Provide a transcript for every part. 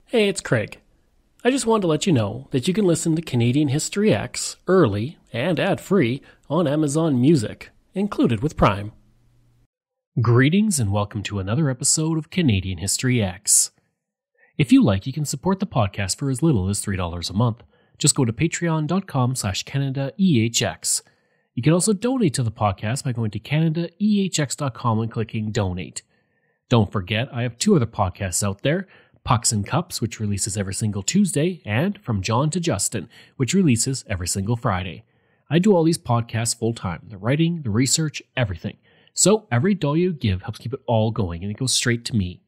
Hey, it's Craig. I just wanted to let you know that you can listen to Canadian History X early and ad-free on Amazon Music, included with Prime. Greetings and welcome to another episode of Canadian History X. If you like, you can support the podcast for as little as $3 a month. Just go to patreon.com/CanadaEHX. You can also donate to the podcast by going to CanadaEHX.com and clicking Donate. Don't forget, I have two other podcasts out there, Pucks and Cups, which releases every single Tuesday, and From John to Justin, which releases every single Friday. I do all these podcasts full-time, the writing, the research, everything. So every dollar you give helps keep it all going, and it goes straight to me.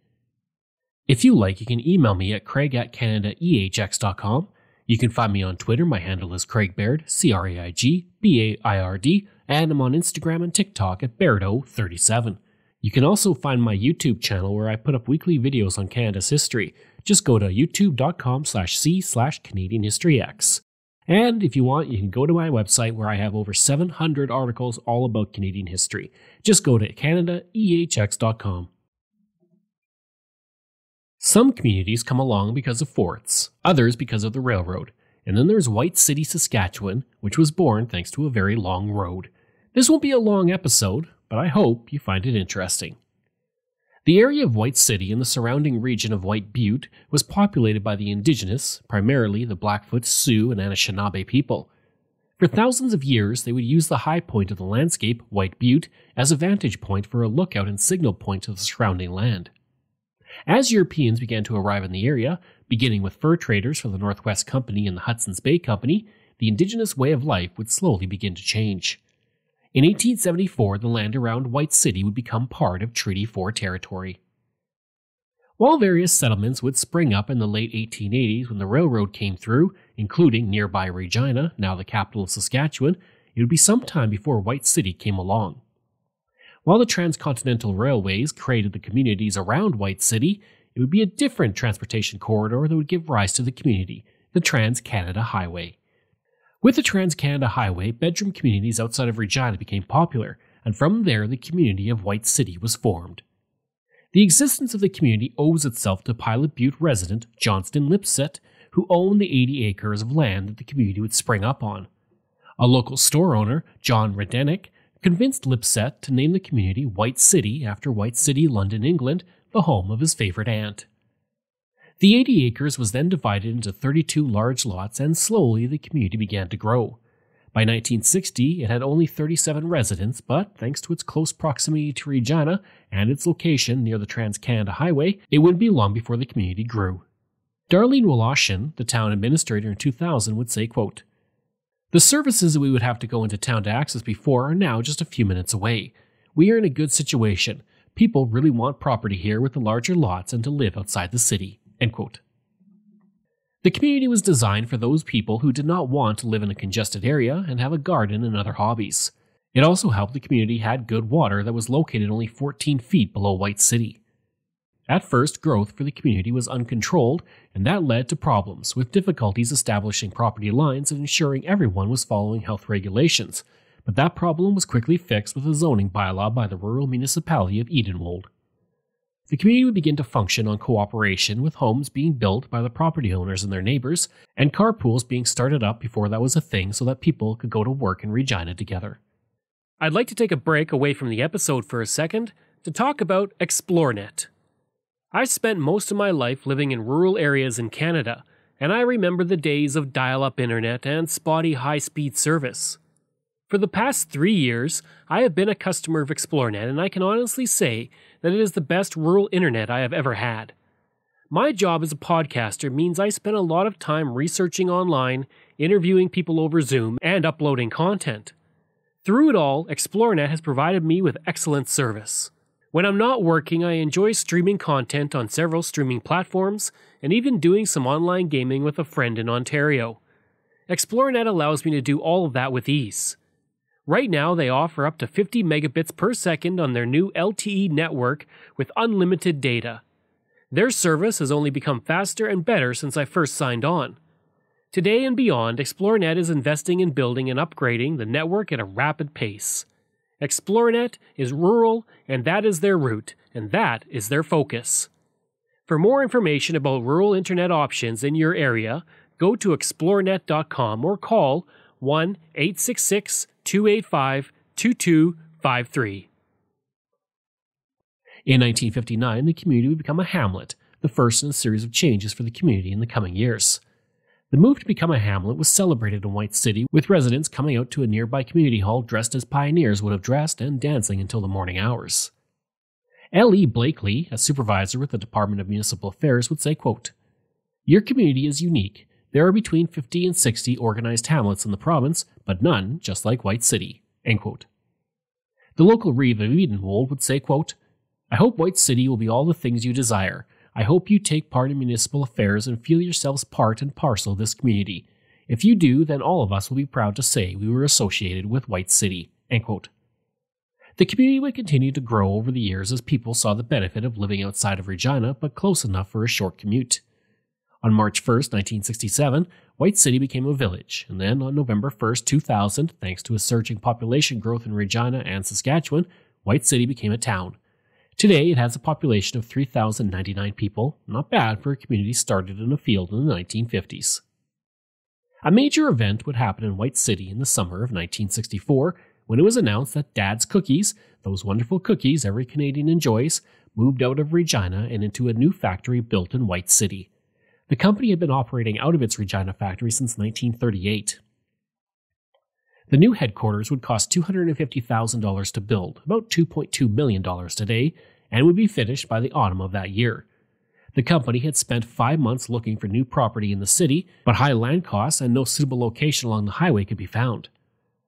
If you like, you can email me at craig@CanadaEHX.com. You can find me on Twitter. My handle is Craig Baird, CraigBaird, and I'm on Instagram and TikTok at Bairdo37. You can also find my YouTube channel where I put up weekly videos on Canada's history. Just go to youtube.com/c/CanadianHistoryX. And if you want, you can go to my website where I have over 700 articles all about Canadian history. Just go to CanadaEHX.com. Some communities come along because of forts, others because of the railroad, and then there's White City, Saskatchewan, which was born thanks to a very long road. This won't be a long episode, but I hope you find it interesting. The area of White City and the surrounding region of White Butte was populated by the indigenous, primarily the Blackfoot, Sioux, and Anishinaabe people. For thousands of years, they would use the high point of the landscape, White Butte, as a vantage point for a lookout and signal point to the surrounding land. As Europeans began to arrive in the area, beginning with fur traders from the Northwest Company and the Hudson's Bay Company, the indigenous way of life would slowly begin to change. In 1874, the land around White City would become part of Treaty 4 territory. While various settlements would spring up in the late 1880s when the railroad came through, including nearby Regina, now the capital of Saskatchewan, it would be some time before White City came along. While the transcontinental railways created the communities around White City, it would be a different transportation corridor that would give rise to the community, the Trans-Canada Highway. With the Trans-Canada Highway, bedroom communities outside of Regina became popular, and from there the community of White City was formed. The existence of the community owes itself to Pilot Butte resident Johnston Lipset, who owned the 80 acres of land that the community would spring up on. A local store owner, John Redenick, convinced Lipset to name the community White City after White City, London, England, the home of his favorite aunt. The 80 acres was then divided into 32 large lots, and slowly the community began to grow. By 1960, it had only 37 residents, but thanks to its close proximity to Regina and its location near the Trans-Canada Highway, it wouldn't be long before the community grew. Darlene Woloshin, the town administrator in 2000, would say, quote, "The services that we would have to go into town to access before are now just a few minutes away. We are in a good situation. People really want property here with the larger lots and to live outside the city." End quote. The community was designed for those people who did not want to live in a congested area and have a garden and other hobbies. It also helped the community had good water that was located only 14 feet below White City. At first, growth for the community was uncontrolled, and that led to problems, with difficulties establishing property lines and ensuring everyone was following health regulations. But that problem was quickly fixed with a zoning bylaw by the rural municipality of Edenwold. The community would begin to function on cooperation, with homes being built by the property owners and their neighbors, and carpools being started up before that was a thing so that people could go to work in Regina together. I'd like to take a break away from the episode for a second to talk about ExploreNet. I spent most of my life living in rural areas in Canada, and I remember the days of dial-up internet and spotty high-speed service. For the past 3 years, I have been a customer of ExploreNet, and I can honestly say that it is the best rural internet I have ever had. My job as a podcaster means I spend a lot of time researching online, interviewing people over Zoom, and uploading content. Through it all, ExploreNet has provided me with excellent service. When I'm not working, I enjoy streaming content on several streaming platforms, and even doing some online gaming with a friend in Ontario. ExploreNet allows me to do all of that with ease. Right now, they offer up to 50 megabits per second on their new LTE network with unlimited data. Their service has only become faster and better since I first signed on. Today and beyond, ExploreNet is investing in building and upgrading the network at a rapid pace. ExploreNet is rural, and that is their route, and that is their focus. For more information about rural internet options in your area, go to explorenet.com or call 1-866-285-2253. In 1959, the community would become a hamlet, the first in a series of changes for the community in the coming years. The move to become a hamlet was celebrated in White City, with residents coming out to a nearby community hall dressed as pioneers would have dressed and dancing until the morning hours. L.E. Blakely, a supervisor with the Department of Municipal Affairs, would say, quote, "Your community is unique. There are between 50 and 60 organized hamlets in the province, but none just like White City." End quote. The local Reeve of Edenwold would say, quote, "I hope White City will be all the things you desire. I hope you take part in municipal affairs and feel yourselves part and parcel of this community. If you do, then all of us will be proud to say we were associated with White City." End quote. The community would continue to grow over the years as people saw the benefit of living outside of Regina but close enough for a short commute. On March 1st, 1967, White City became a village, and then on November 1st, 2000, thanks to a surging population growth in Regina and Saskatchewan, White City became a town. Today, it has a population of 3,099 people, not bad for a community started in a field in the 1950s. A major event would happen in White City in the summer of 1964, when it was announced that Dad's Cookies, those wonderful cookies every Canadian enjoys, moved out of Regina and into a new factory built in White City. The company had been operating out of its Regina factory since 1938. The new headquarters would cost $250,000 to build, about $2.2 million today, and would be finished by the autumn of that year. The company had spent 5 months looking for new property in the city, but high land costs and no suitable location along the highway could be found.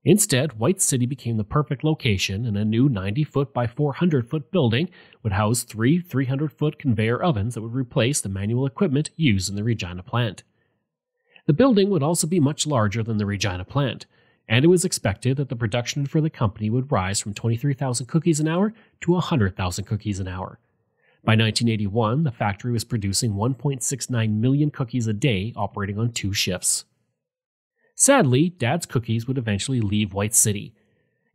Instead, White City became the perfect location, and a new 90-foot by 400-foot building would house 3 300-foot conveyor ovens that would replace the manual equipment used in the Regina plant. The building would also be much larger than the Regina plant, and it was expected that the production for the company would rise from 23,000 cookies an hour to 100,000 cookies an hour. By 1981, the factory was producing 1.69 million cookies a day, operating on 2 shifts. Sadly, Dad's Cookies would eventually leave White City.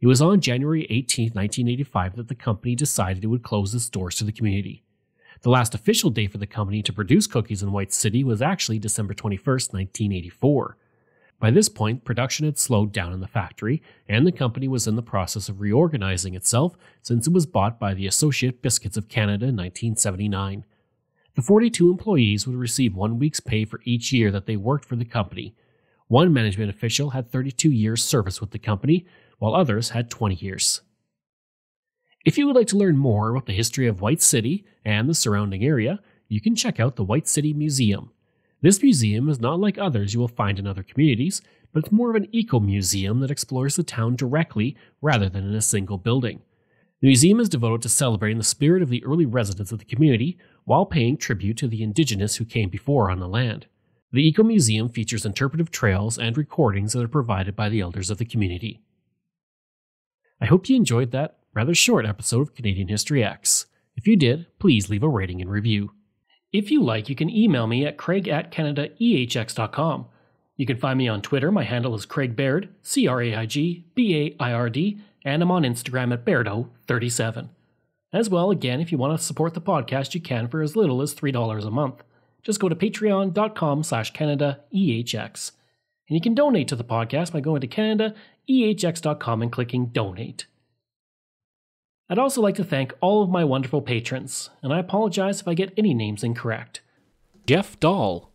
It was on January 18, 1985 that the company decided it would close its doors to the community. The last official day for the company to produce cookies in White City was actually December 21, 1984. By this point, production had slowed down in the factory, and the company was in the process of reorganizing itself since it was bought by the Associate Biscuits of Canada in 1979. The 42 employees would receive 1 week's pay for each year that they worked for the company. One management official had 32 years service with the company, while others had 20 years. If you would like to learn more about the history of White City and the surrounding area, you can check out the White City Museum. This museum is not like others you will find in other communities, but it's more of an eco-museum that explores the town directly rather than in a single building. The museum is devoted to celebrating the spirit of the early residents of the community while paying tribute to the indigenous who came before on the land. The Eco-Museum features interpretive trails and recordings that are provided by the elders of the community. I hope you enjoyed that rather short episode of Canadian History X. If you did, please leave a rating and review. If you like, you can email me at craig@canadaehx.com. You can find me on Twitter. My handle is Craig Baird, CraigBaird, and I'm on Instagram at Bairdo37. As well, again, if you want to support the podcast, you can for as little as $3 a month. Just go to patreon.com/CanadaEHX. And you can donate to the podcast by going to CanadaEHX.com and clicking Donate. I'd also like to thank all of my wonderful patrons, and I apologize if I get any names incorrect. Jeff Dahl,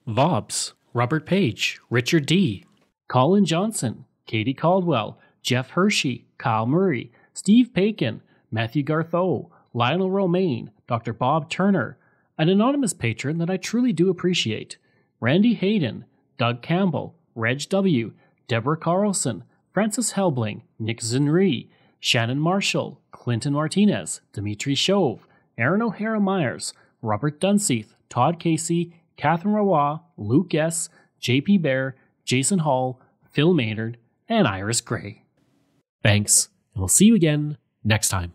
Vobs, Robert Page, Richard D., Colin Johnson, Katie Caldwell, Jeff Hershey, Kyle Murray, Steve Pakin, Matthew Gartho, Lionel Romaine, Dr. Bob Turner, an anonymous patron that I truly do appreciate, Randy Hayden, Doug Campbell, Reg W., Deborah Carlson, Francis Helbling, Nick Zinri, Shannon Marshall, Clinton Martinez, Dimitri Chauve, Aaron O'Hara Myers, Robert Dunseith, Todd Casey, Catherine Rawa, Luke S., JP Bear, Jason Hall, Phil Maynard, and Iris Gray. Thanks, and we'll see you again next time.